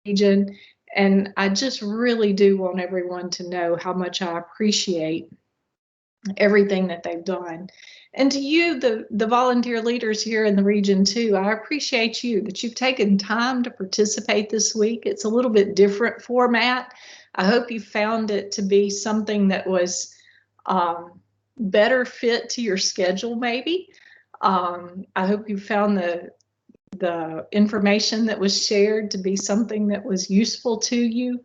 region. And I just really do want everyone to know how much I appreciate everything that they've done. And to you, the volunteer leaders here in the region too, I appreciate you that you've taken time to participate this week. It's a little bit different format. I hope you found it to be something that was better fit to your schedule, maybe. I hope you found the information that was shared to be something that was useful to you.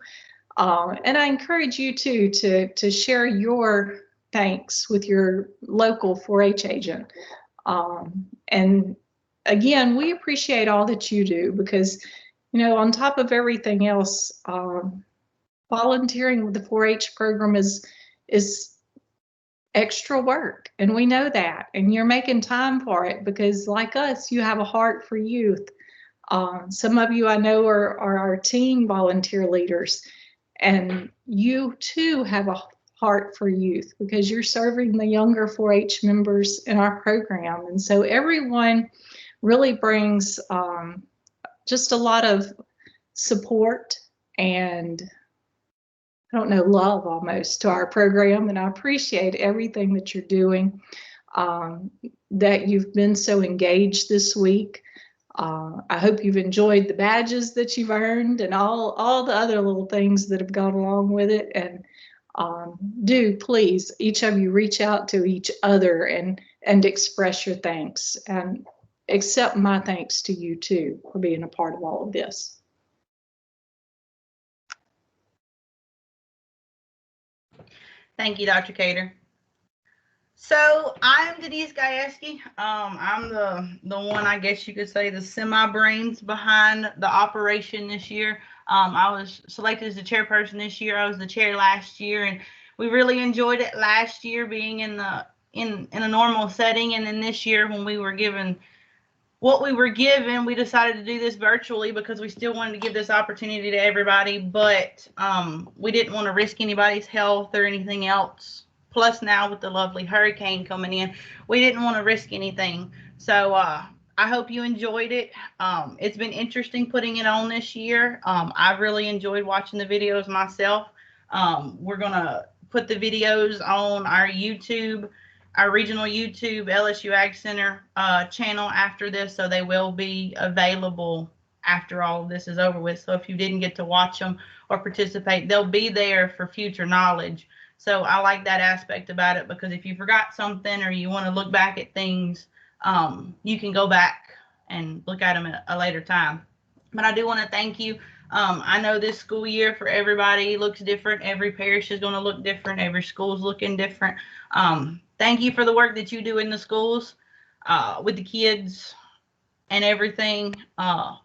And I encourage you too to share your thanks with your local 4-H agent. And again, we appreciate all that you do because, you know, on top of everything else, volunteering with the 4-H program is extra work, and we know that, and you're making time for it because, like us, you have a heart for youth. Some of you I know are our teen volunteer leaders, and you too have a heart for youth because you're serving the younger 4-H members in our program. And so everyone really brings just a lot of support and, I don't know, love almost to our program. And I appreciate everything that you're doing, that you've been so engaged this week. I hope you've enjoyed the badges that you've earned and all the other little things that have gone along with it. And do please, each of you, reach out to each other and express your thanks, and accept my thanks to you too for being a part of all of this. Thank you, Dr. Cater. So I'm Denise Gayeski. I'm the one, I guess you could say, the semi-brains behind the operation this year. I was selected as the chairperson this year. I was the chair last year, and we really enjoyed it last year being in a normal setting. And then this year, when we were given what we were given, we decided to do this virtually because we still wanted to give this opportunity to everybody, but we didn't want to risk anybody's health or anything else. Plus, now with the lovely hurricane coming in, we didn't want to risk anything. So I hope you enjoyed it. It's been interesting putting it on this year. I really enjoyed watching the videos myself. We're going to put the videos on our YouTube, our regional YouTube LSU Ag Center channel after this, so they will be available after all of this is over with. So if you didn't get to watch them or participate, they'll be there for future knowledge. So I like that aspect about it, because if you forgot something or you want to look back at things, you can go back and look at them at a later time. But I do want to thank you. I know this school year for everybody looks different. Every parish is going to look different. Every school's looking different. Thank you for the work that you do in the schools with the kids and everything.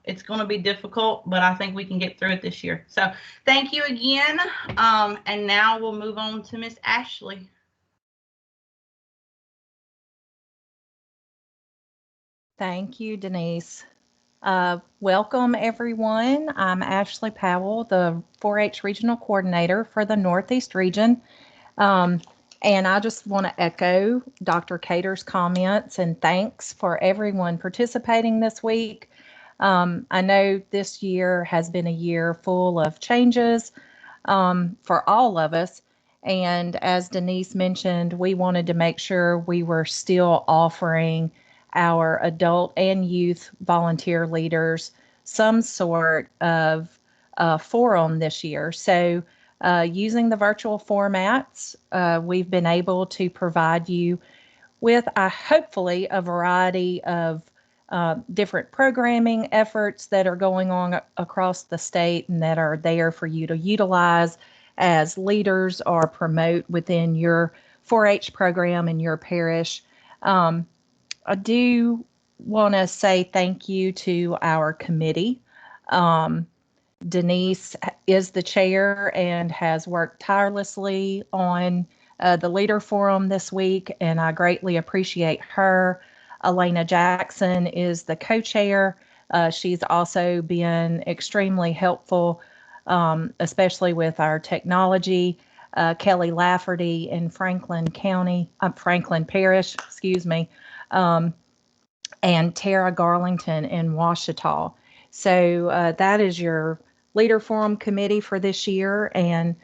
It's going to be difficult, but I think we can get through it this year. So thank you again. And now we'll move on to Miss Ashley. Thank you, Denise. Welcome, everyone. I'm Ashley Powell, the 4-H Regional Coordinator for the Northeast Region. And I just want to echo Dr. Cater's comments and thanks for everyone participating this week. I know this year has been a year full of changes for all of us. And as Denise mentioned, we wanted to make sure we were still offering our adult and youth volunteer leaders some sort of forum this year. So using the virtual formats, we've been able to provide you with hopefully a variety of different programming efforts that are going on across the state and that are there for you to utilize as leaders or promote within your 4-H program in your parish. I do want to say thank you to our committee. Denise is the chair and has worked tirelessly on the Leader Forum this week, and I greatly appreciate her. Elena Jackson is the co-chair. She's also been extremely helpful, especially with our technology. Kelly Lafferty in Franklin Parish, and Tara Garlington in Washita. So that is your Leader Forum Committee for this year, and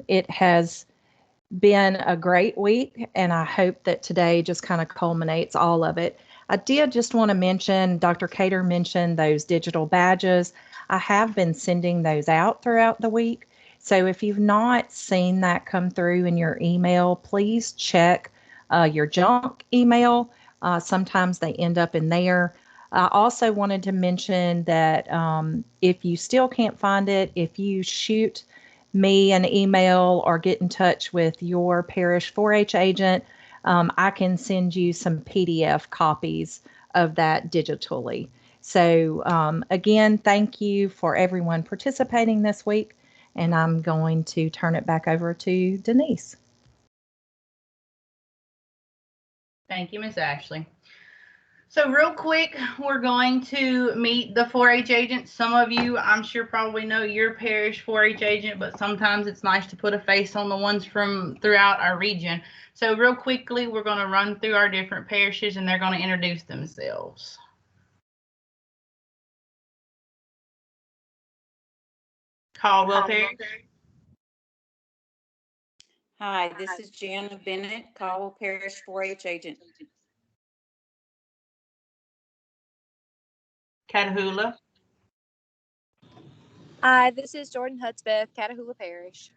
it has been a great week, and I hope that today just kind of culminates all of it. I did just want to mention, Dr. Cater mentioned those digital badges. I have been sending those out throughout the week. So if you've not seen that come through in your email, please check your junk email. Sometimes they end up in there. I also wanted to mention that if you still can't find it, if you shoot me an email or get in touch with your parish 4-H agent, I can send you some PDF copies of that digitally. So again, thank you for everyone participating this week, and I'm going to turn it back over to Denise. Thank you, Miss Ashley. So real quick, we're going to meet the 4-H agent. Some of you, I'm sure, probably know your parish 4-H agent, but sometimes it's nice to put a face on the ones from throughout our region. So real quickly, we're going to run through our different parishes, and they're going to introduce themselves. Caldwell Parish. Hi, this is Jana Bennett, Caldwell Parish 4-H agent. Catahoula. Hi, this is Jordan Hudspeth, Catahoula Parish.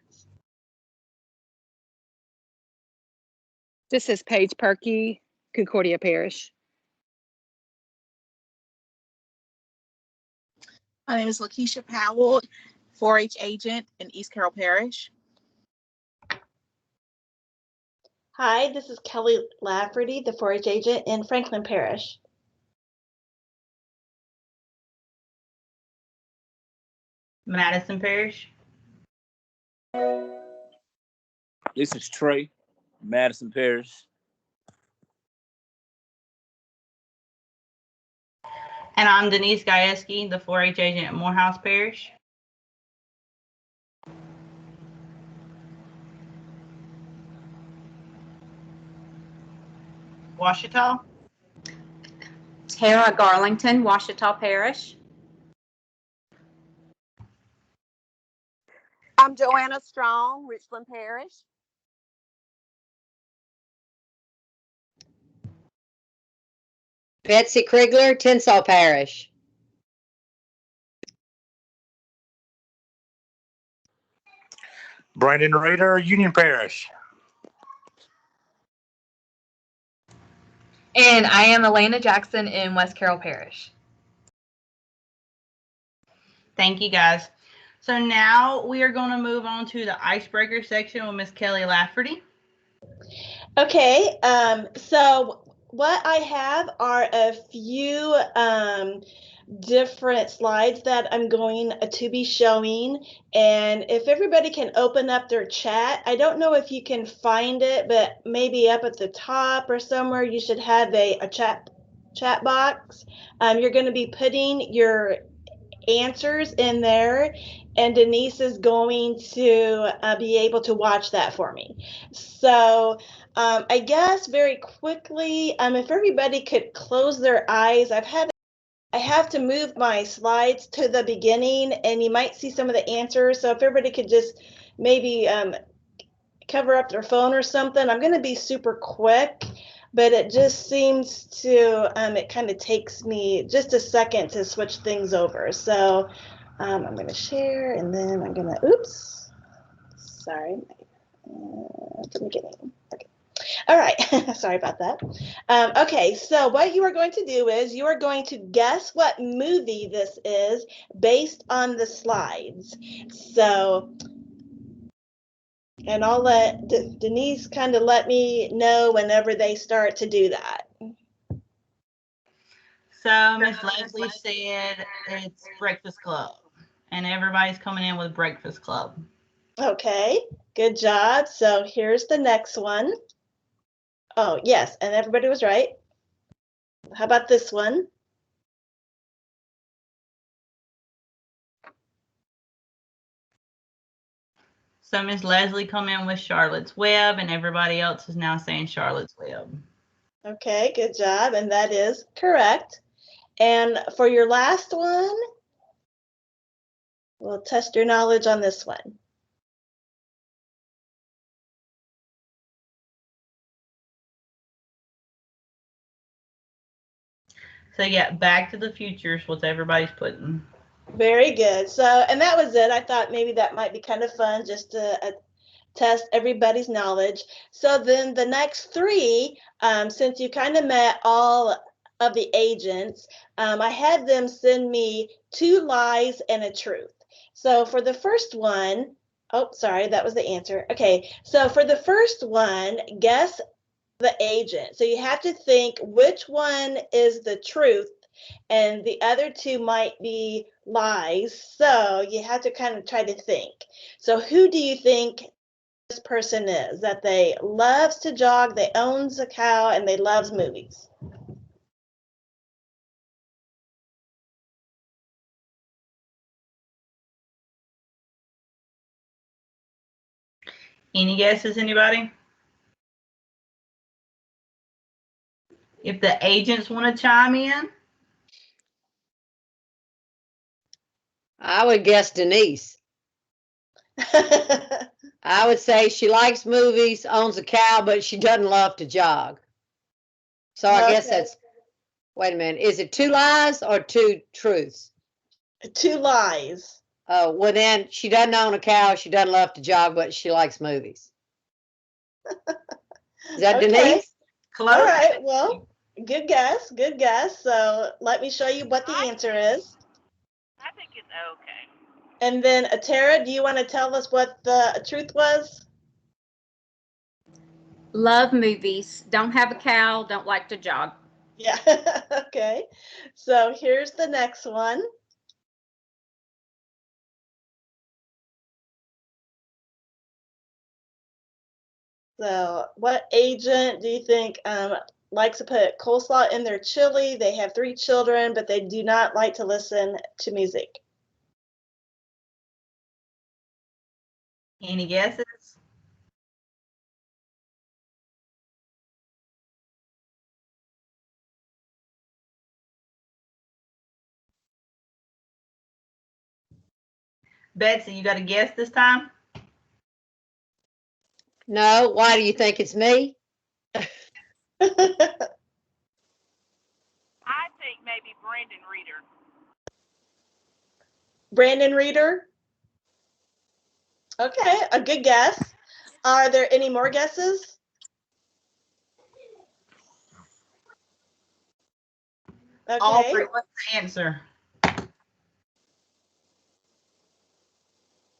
This is Paige Perkey, Concordia Parish. My name is Lakeisha Powell, 4-H agent in East Carroll Parish. Hi, this is Kelly Lafferty, the 4-H agent in Franklin Parish. Madison Parish. This is Trey, Madison Parish. And I'm Denise Gayeski, the 4-H agent at Morehouse Parish. Washita. Tara Garlington, Washita Parish. I'm Joanna Strong, Richland Parish. Betsy Krigler, Tinsall Parish. Brandon Rader, Union Parish. And I am Elena Jackson in West Carroll Parish. Thank you, guys. So now we are going to move on to the icebreaker section with Miss Kelly Lafferty. Okay, so what I have are a few different slides that I'm going to be showing, and if everybody can open up their chat, I don't know if you can find it, but maybe up at the top or somewhere you should have a chat box. You're going to be putting your answers in there, and Denise is going to be able to watch that for me. So I guess very quickly, if everybody could close their eyes. I have to move my slides to the beginning, and you might see some of the answers. So if everybody could just maybe cover up their phone or something. I'm going to be super quick, but it just seems to, it kind of takes me just a second to switch things over. So I'm going to share, and then I'm going to, oops, sorry, at the beginning. Okay. All right, sorry about that. Okay, so what you are going to do is you are going to guess what movie this is based on the slides. So, and I'll let Denise kind of let me know whenever they start to do that. So Miss Leslie said it's Breakfast Club, and everybody's coming in with Breakfast Club. Okay, good job. So here's the next one. Oh, yes, and everybody was right. How about this one? So Miss Leslie come in with Charlotte's Web, and everybody else is now saying Charlotte's Web. Okay, good job, and that is correct. And for your last one, We'll test your knowledge on this one. So yeah, Back to the Future is what everybody's putting. Very good. So, and that was it. I thought maybe that might be kind of fun just to test everybody's knowledge. So then the next three, since you kind of met all of the agents, I had them send me 2 lies and a truth. So for the first one, oh, sorry, that was the answer. Okay, so for the first one, guess the agent. So you have to think which one is the truth and the other 2 might be lies. So you have to kind of try to think. So who do you think this person is? That they loves to jog, they owns a cow, and they loves movies. Any guesses, anybody? If the agents want to chime in. I would guess Denise. I would say she likes movies, owns a cow, but she doesn't love to jog. So I guess that's, wait a minute, is it 2 lies or 2 truths? 2 lies. Oh, well then she doesn't own a cow, she doesn't love to jog, but she likes movies. Is that Denise? Close. All right, well, good guess, good guess. So let me show you what the answer is. I think it's okay. And then, Tara, do you want to tell us what the truth was? Love movies. Don't have a cow. Don't like to jog. Yeah, okay. So here's the next one. So what agent do you think likes to put coleslaw in their chili? They have 3 children, but they do not like to listen to music. Any guesses? Betsy, you got a guess this time? No, why do you think it's me? I think maybe Brandon Reeder. Brandon Reeder? Okay, a good guess. Are there any more guesses? Okay. All 3. What's the answer?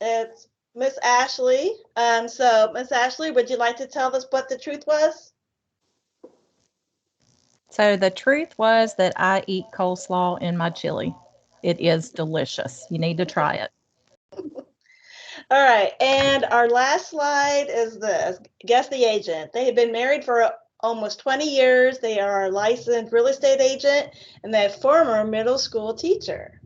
It's Miss Ashley. So Miss Ashley, would you like to tell us what the truth was? So the truth was that I eat coleslaw in my chili. It is delicious. You need to try it. All right, and our last slide is this. Guess the agent. They have been married for almost 20 years. They are a licensed real estate agent, and they're a former middle school teacher.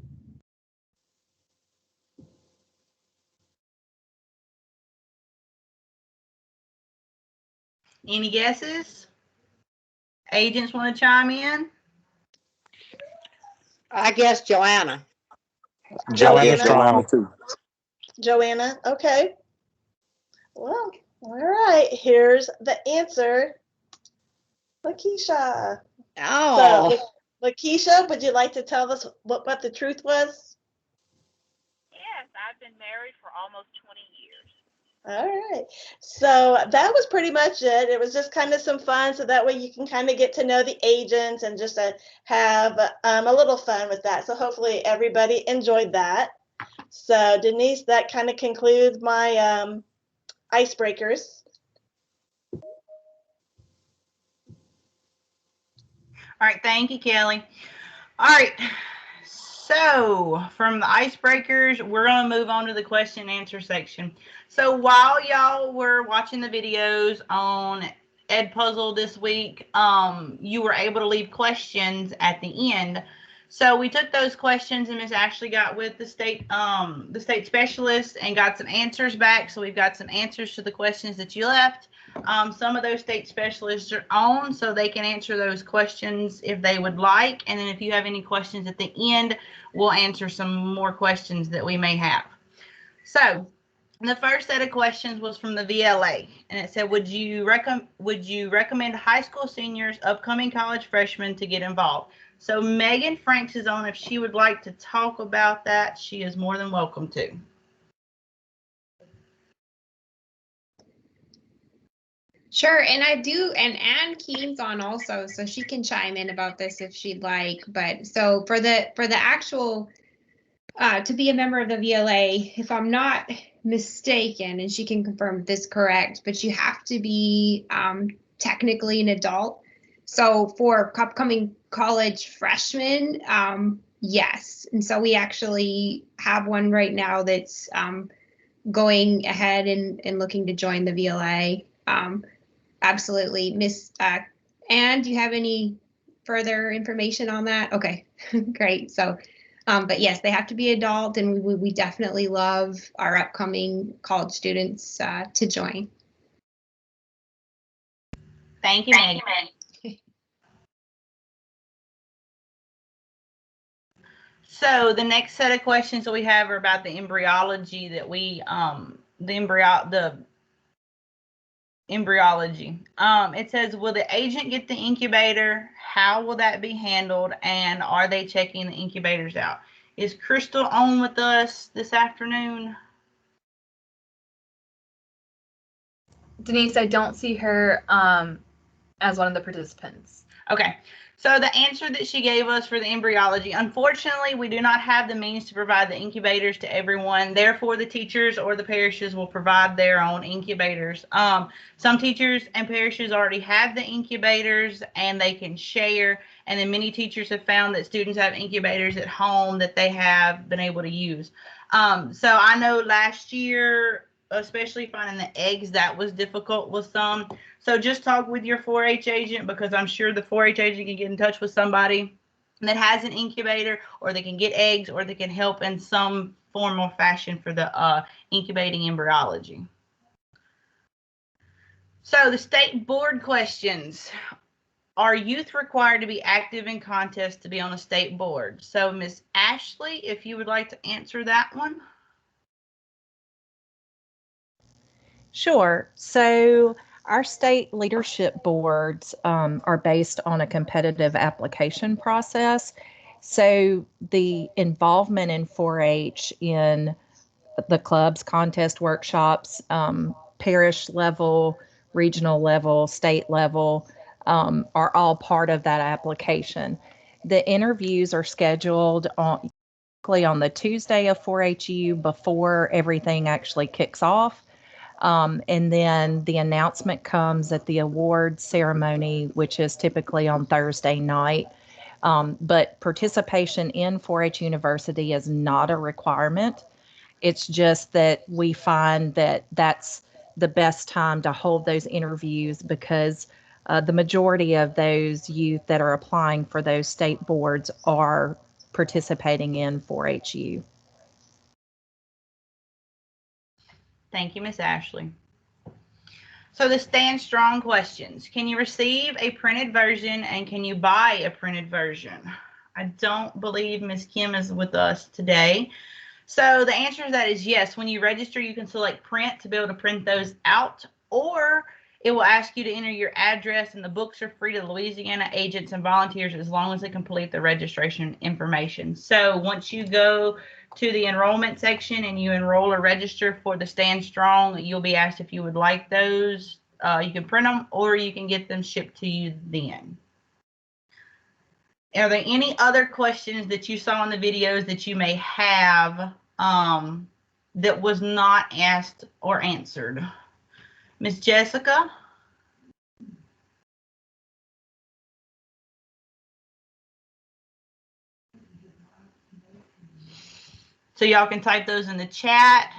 Any guesses? Agents want to chime in? I guess Joanna. Joanna Strong. Joanna, okay. Well, all right, here's the answer. Lakeisha. Oh. So, Lakeisha, would you like to tell us what the truth was? Yes, I've been married for almost 20 years. All right. So that was pretty much it. It was just kind of some fun. So that way you can kind of get to know the agents and just have a little fun with that. So hopefully everybody enjoyed that. So Denise, that kind of concludes my icebreakers. All right, thank you, Kelly. All right, so from the icebreakers, we're going to move on to the question and answer section. So while y'all were watching the videos on Ed Puzzle this week, you were able to leave questions at the end. So we took those questions and Miss Ashley got with the state specialist and got some answers back. So we've got some answers to the questions that you left. Some of those state specialists are on, so they can answer those questions if they would like. And then if you have any questions at the end, we'll answer some more questions that we may have. So the first set of questions was from the VLA, and it said, would you recommend high school seniors, upcoming college freshmen to get involved? So Megan Franks is on. If she would like to talk about that, she is more than welcome to. Sure, and I do, and Ann Keene's on also, so she can chime in about this if she'd like. But so for the actual to be a member of the VLA, if I'm not mistaken, and she can confirm this correct, but you have to be technically an adult. So for upcoming college freshmen, yes. And so we actually have one right now that's going ahead and looking to join the VLA. Absolutely. Miss Ann, do you have any further information on that? Okay, great. So, but yes, they have to be adult, and we definitely love our upcoming college students to join. Thank you, Megan. So the next set of questions that we have are about the embryology that we embryology. It says, will the agent get the incubator? How will that be handled? And are they checking the incubators out? Is Crystal on with us this afternoon? Denise, I don't see her as one of the participants. Okay. So the answer that she gave us for the embryology, unfortunately, we do not have the means to provide the incubators to everyone. Therefore, the teachers or the parishes will provide their own incubators. Some teachers and parishes already have the incubators and they can share. And then many teachers have found that students have incubators at home that they have been able to use. So I know last year, especially finding the eggs, that was difficult with some. So just talk with your 4-H agent, because I'm sure the 4-H agent can get in touch with somebody that has an incubator, or they can get eggs, or they can help in some form or fashion for the incubating embryology. So the state board questions. Are youth required to be active in contests to be on the state board? So Miss Ashley, if you would like to answer that one. Sure. So our state leadership boards are based on a competitive application process. So the involvement in 4-H in the clubs, contest workshops, parish level, regional level, state level, are all part of that application. The interviews are scheduled on the Tuesday of 4-HU before everything actually kicks off. And then the announcement comes at the award ceremony, which is typically on Thursday night. But participation in 4-H University is not a requirement. It's just that we find that that's the best time to hold those interviews, because the majority of those youth that are applying for those state boards are participating in 4-HU. Thank you, Miss Ashley. So the Stand Strong questions. Can you receive a printed version, and can you buy a printed version? I don't believe Miss Kim is with us today. So the answer to that is yes. When you register, you can select print to be able to print those out, or it will ask you to enter your address, and the books are free to Louisiana agents and volunteers as long as they complete the registration information. So once you go to the enrollment section and you enroll or register for the Stand Strong, you'll be asked if you would like those. You can print them, or you can get them shipped to you then. Are there any other questions that you saw in the videos that you may have that was not asked or answered? Miss Jessica? So y'all can type those in the chat.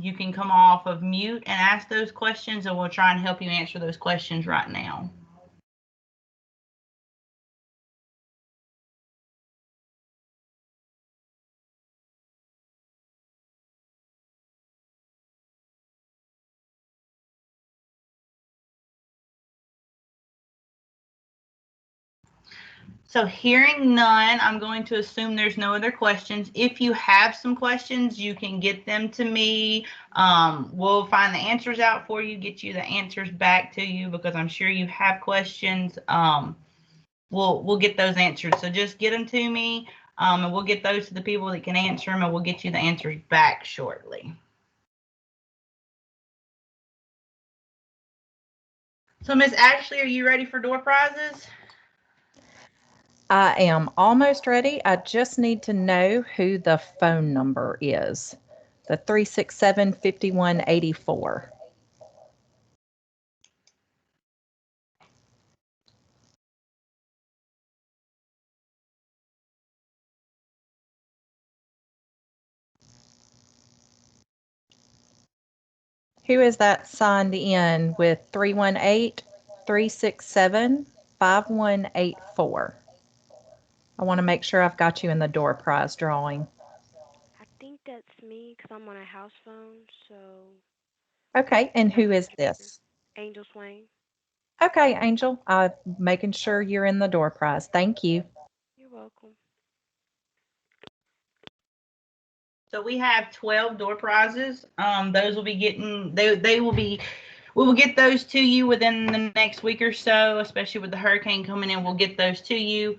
You can come off of mute and ask those questions, and we'll try and help you answer those questions right now. So hearing none, I'm going to assume there's no other questions. If you have some questions, you can get them to me. We'll find the answers out for you, get you the answers back to you, because I'm sure you have questions. We'll get those answered. So just get them to me, and we'll get those to the people that can answer them, and we'll get you the answers back shortly. So Miss Ashley, are you ready for door prizes? I am almost ready. I just need to know who the phone number is. The 367-5184. Who is that signed in with 318-367-5184? I want to make sure I've got you in the door prize drawing. I think that's me because I'm on a house phone, so. Okay, and who is this? Angel Swain. Okay, Angel, I'm making sure you're in the door prize. Thank you. You're welcome. So we have 12 door prizes. Those will be getting, they will be, we will get those to you within the next week or so, especially with the hurricane coming in. We'll get those to you.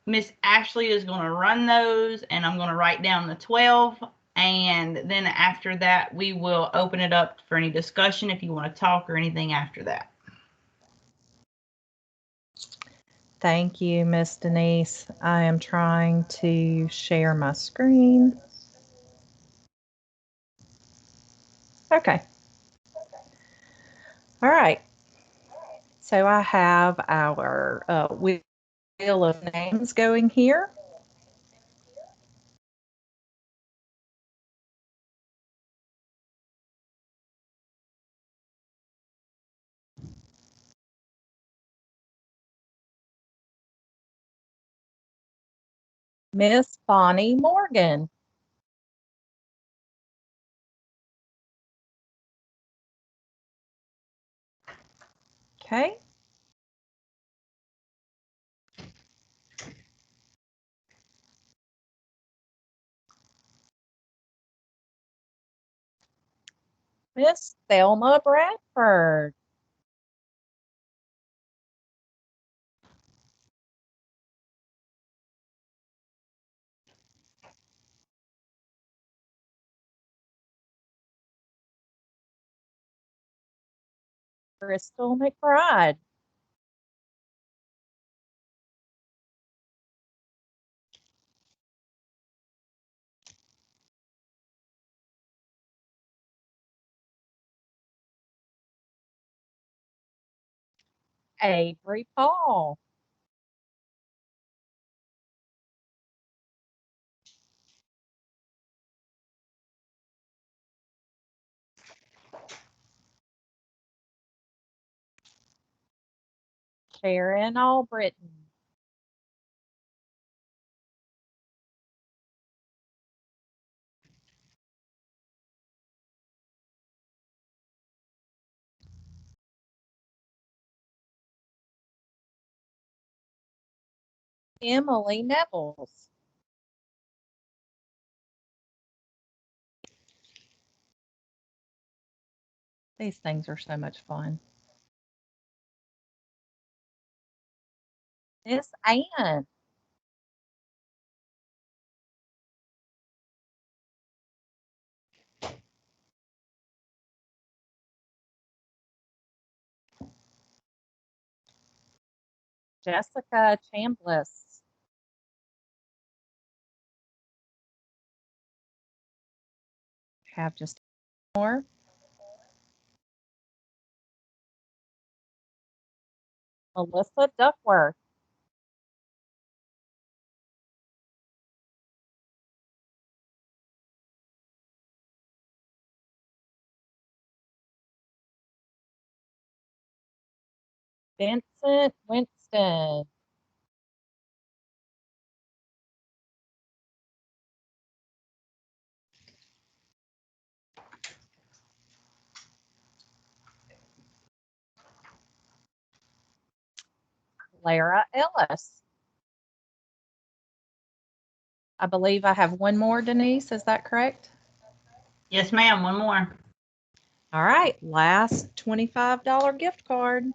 Miss Ashley is going to run those, and I'm going to write down the 12. And then after that, we will open it up for any discussion if you want to talk or anything after that. Thank you, Miss Denise. I am trying to share my screen. Okay. All right. So I have our wheel of names going here. Miss Bonnie Morgan. Okay. Miss Thelma Bradford. Crystal McBride. Avery Paul. Sharon Albritton. Emily Nevels. These things are so much fun. Miss Ann. Jessica Chambliss. Have just more. Melissa Duckworth. Vincent Winston. Clara Ellis. I believe I have one more, Denise. Is that correct? Yes, ma'am. One more. All right. Last $25 gift card.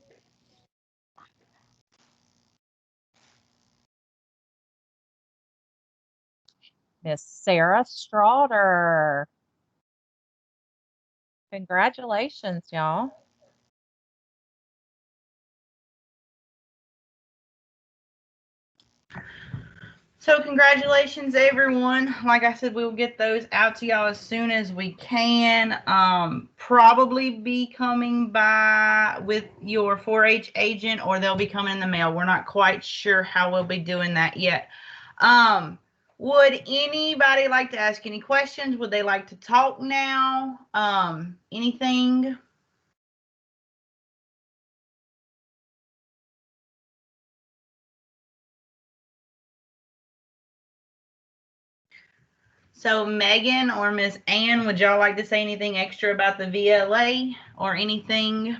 Miss Sarah Straughter. Congratulations, y'all. So congratulations, everyone. Like I said, we'll get those out to y'all as soon as we can. Probably be coming by with your 4-H agent, or they'll be coming in the mail. We're not quite sure how we'll be doing that yet. Would anybody like to ask any questions? Would they like to talk now? Anything? So Megan or Miss Ann, would y'all like to say anything extra about the VLA or anything?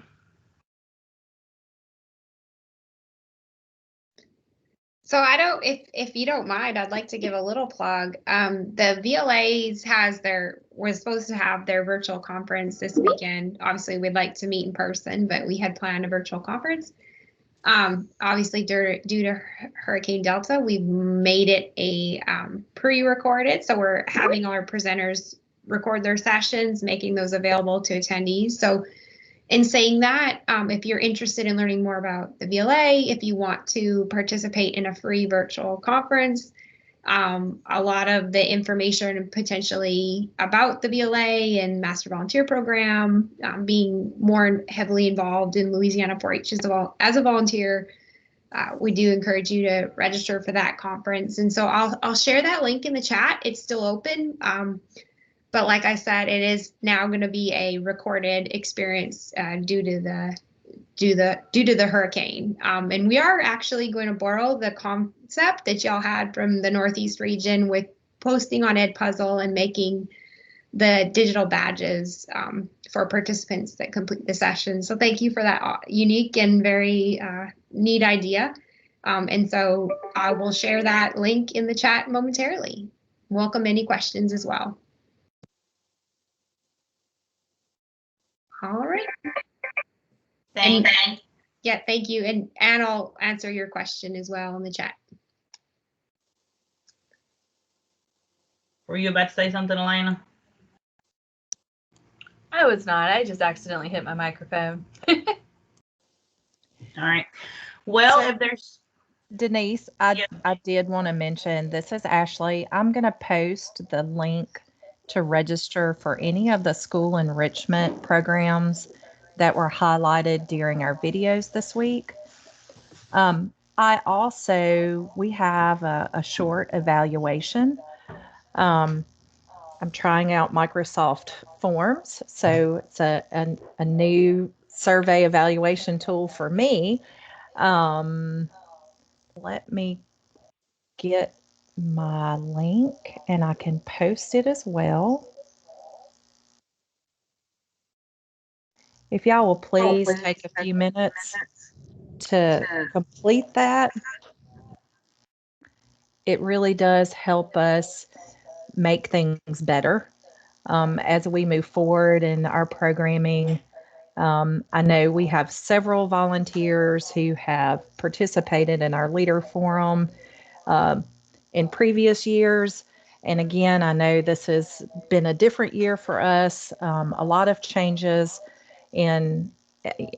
So if you don't mind, I'd like to give a little plug. The VLAs was supposed to have their virtual conference this weekend. Obviously, we'd like to meet in person, but we had planned a virtual conference. Obviously, due to Hurricane Delta, we made it a pre-recorded. So we're having our presenters record their sessions, making those available to attendees. So in saying that, if you're interested in learning more about the VLA, if you want to participate in a free virtual conference, a lot of the information potentially about the VLA and Master Volunteer Program, being more heavily involved in Louisiana 4-H as a volunteer, we do encourage you to register for that conference. And so I'll share that link in the chat. It's still open. But like I said, it is now going to be a recorded experience due to the hurricane. And we are actually going to borrow the concept that y'all had from the Northeast region with posting on Edpuzzle and making the digital badges for participants that complete the session. So thank you for that unique and very neat idea. And so I will share that link in the chat momentarily. Welcome any questions as well. All right. Thank you. Yeah, thank you. And I'll answer your question as well in the chat. Were you about to say something, Elena? I was not. I just accidentally hit my microphone. All right. Well, So, if there's Denise, I did want to mention, this is Ashley. I'm going to post the link to register for any of the school enrichment programs that were highlighted during our videos this week. We have a short evaluation. I'm trying out Microsoft Forms, so it's a new survey evaluation tool for me. Let me get my link and I can post it as well. If y'all will please take a few minutes to complete that. It really does help us make things better as we move forward in our programming. I know we have several volunteers who have participated in our leader forum in previous years. And again, I know this has been a different year for us, a lot of changes in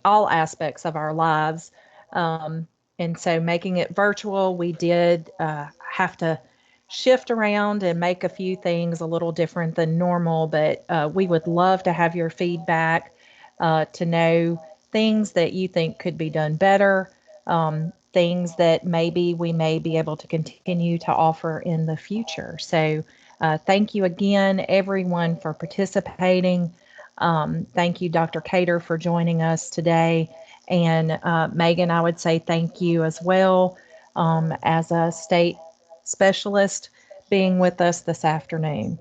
all aspects of our lives. And so making it virtual, we did have to shift around and make a few things a little different than normal, but we would love to have your feedback to know things that you think could be done better, things that maybe we may be able to continue to offer in the future. So thank you again, everyone, for participating. Thank you, Dr. Cater, for joining us today. And Megan, I would say thank you as well as a state specialist being with us this afternoon.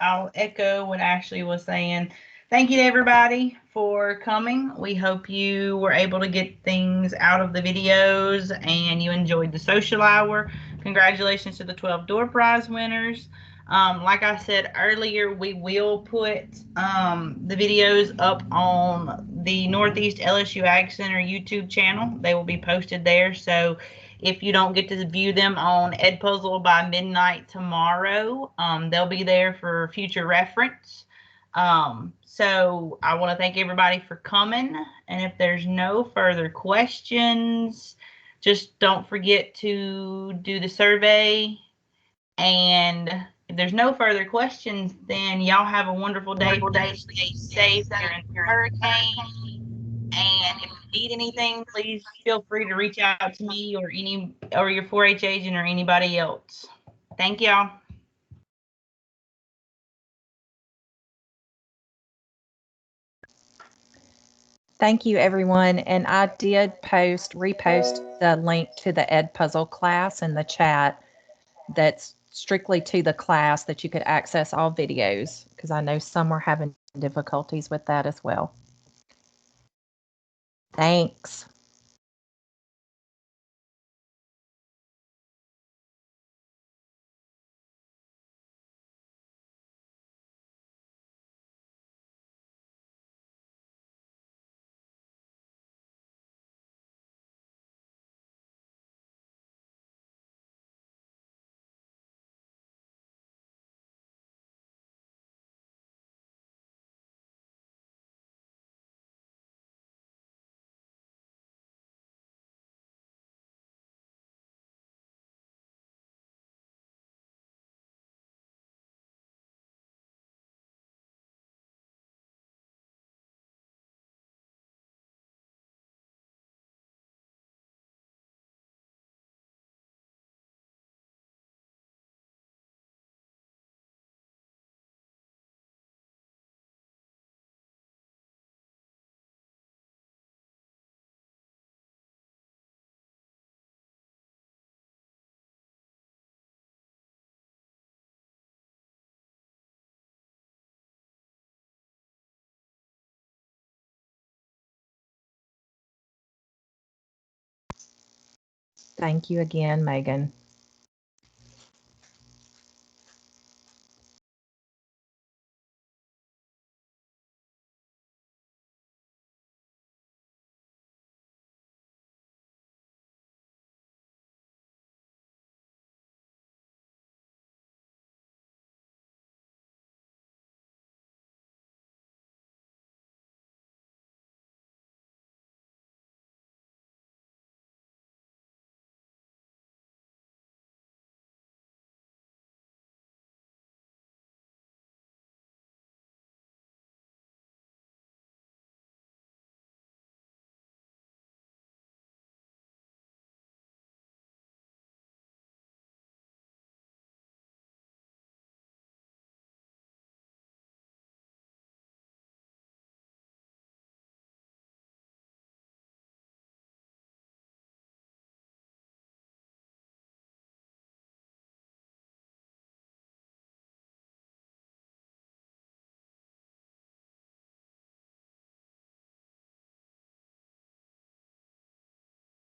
I'll echo what Ashley was saying. Thank you to everybody for coming. We hope you were able to get things out of the videos and you enjoyed the social hour. Congratulations to the 12 door prize winners. Like I said earlier, we will put the videos up on the Northeast LSU Ag Center YouTube channel. They will be posted there. So if you don't get to view them on Edpuzzle by midnight tomorrow, they'll be there for future reference. So I want to thank everybody for coming. And if there's no further questions, just don't forget to do the survey. And if there's no further questions, then y'all have a wonderful day. Stay safe during the hurricane. And if you need anything, please feel free to reach out to me or your 4-H agent or anybody else. Thank y'all. Thank you, everyone. And I did repost the link to the Edpuzzle class in the chat. That's strictly to the class that you could access all videos, because I know some are having difficulties with that as well. Thanks. Thank you again, Megan.